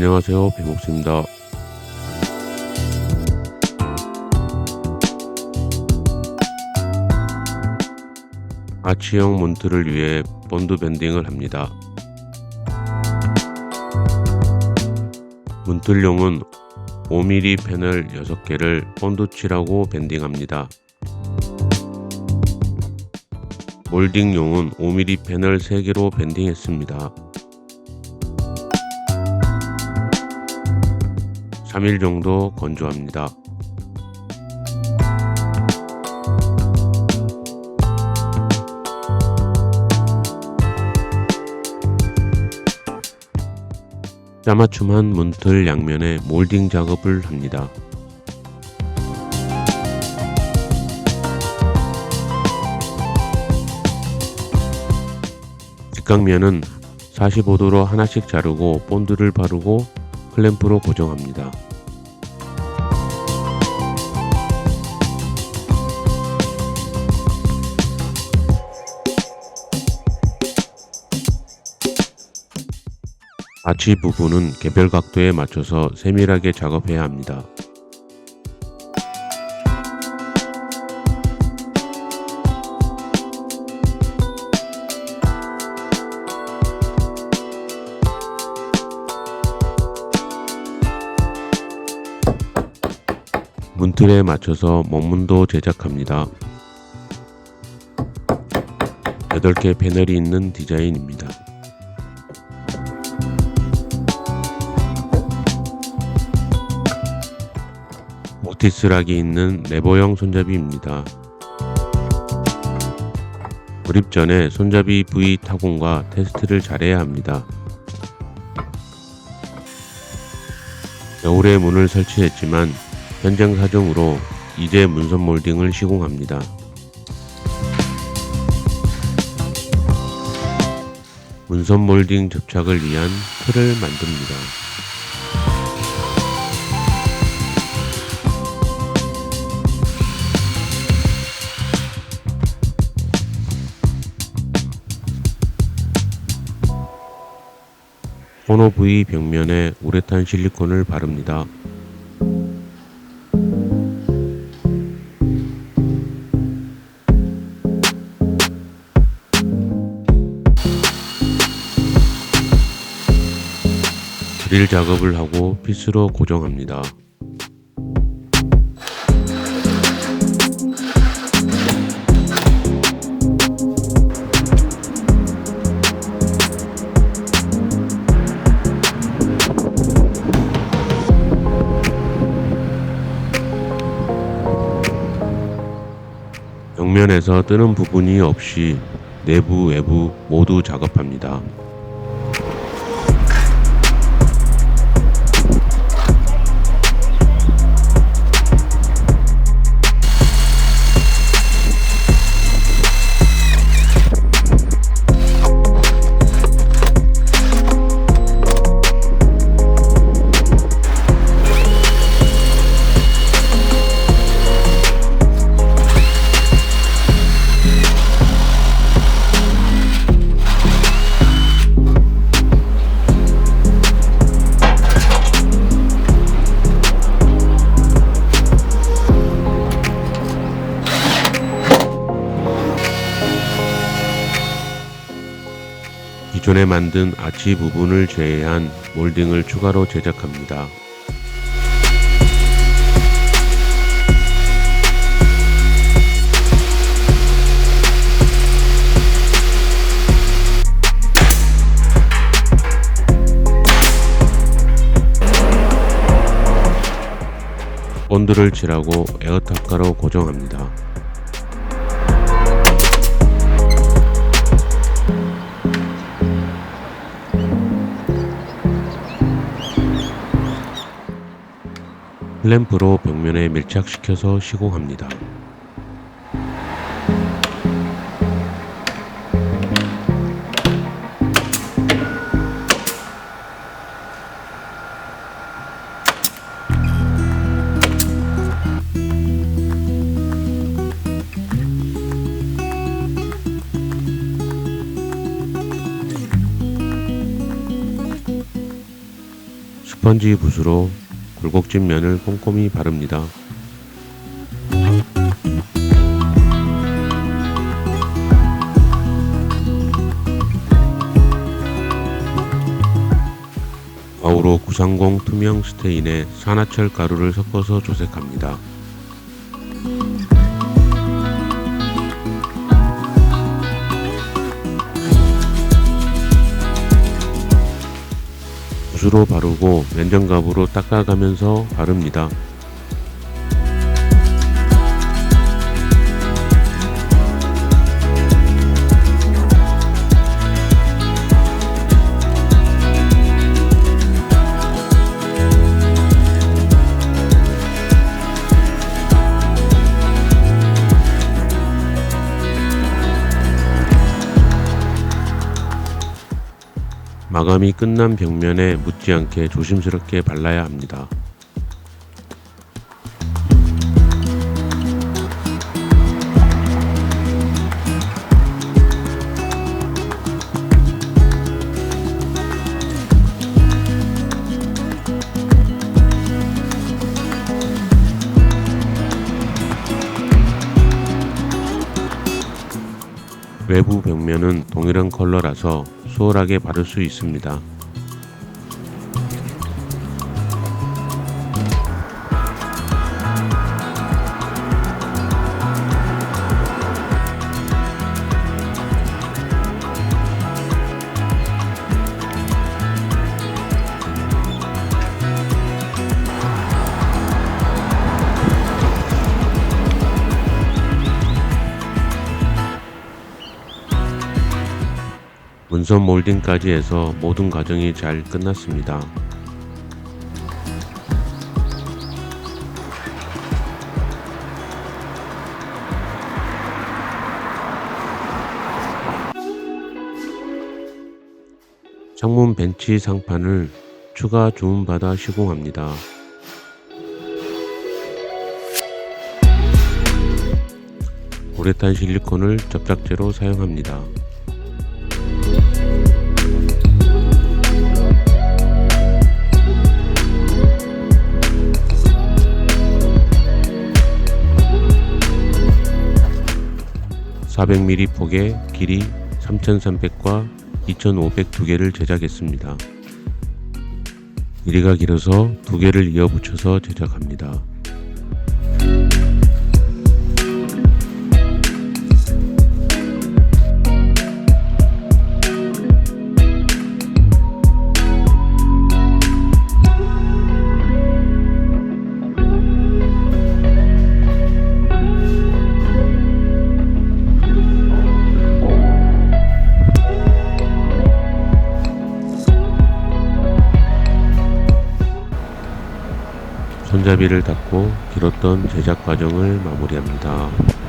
안녕하세요, 배목수입니다. 아치형 몬트를 위해 본드 밴딩을 합니다. 문틀용은 5mm 패널 6개를 본드 칠하고 밴딩합니다. 몰딩용은 5mm 패널 3개로 밴딩했습니다. 3일 정도 건조합니다. 짜맞춤한 문틀 양면에 몰딩 작업을 합니다. 직각면은 45도로 하나씩 자르고 본드를 바르고 클램프로 고정합니다. 아치 부분은 개별 각도에 맞춰서 세밀하게 작업해야 합니다. 문틀에 맞춰서 목문도 제작합니다. 8개 패널이 있는 디자인입니다. 오티스락이 있는 레버형 손잡이입니다. 조립 전에 손잡이 부위 타공과 테스트를 잘해야 합니다. 겨울에 문을 설치했지만 현장 사정으로 이제 문선 몰딩을 시공합니다. 문선 몰딩 접착을 위한 틀을 만듭니다. 코너 부위 벽면에 우레탄 실리콘을 바릅니다. 드릴 작업을 하고 피스로 고정합니다. 벽면에서 뜨는 부분이 없이 내부, 외부 모두 작업합니다. 기존에 만든 아치 부분을 제외한 몰딩을 추가로 제작합니다. 본드를 칠하고 에어탑가로 고정합니다. 클램프로 벽면에 밀착시켜서 시공합니다. 스펀지 붓으로 굴곡진 면을 꼼꼼히 바릅니다. 가우로 930 투명 스테인에 산화철 가루를 섞어서 조색합니다. 붓으로 바르고 면전갑으로 닦아가면서 바릅니다. 마감이 끝난 벽면에 묻지 않게 조심스럽게 발라야 합니다. 외부 벽면은 동일한 컬러라서 수월하게 바를 수 있습니다. 문선 몰딩까지 해서 모든 과정이 잘 끝났습니다. 창문 벤치 상판을 추가 주문받아 시공합니다. 우레탄 실리콘을 접착제로 사용합니다. (400mm) 폭의 길이 3300과 2500 두 개를 제작했습니다. 길이가 길어서 두 개를 이어 붙여서 제작합니다. 손잡이를 닫고 길었던 제작 과정을 마무리합니다.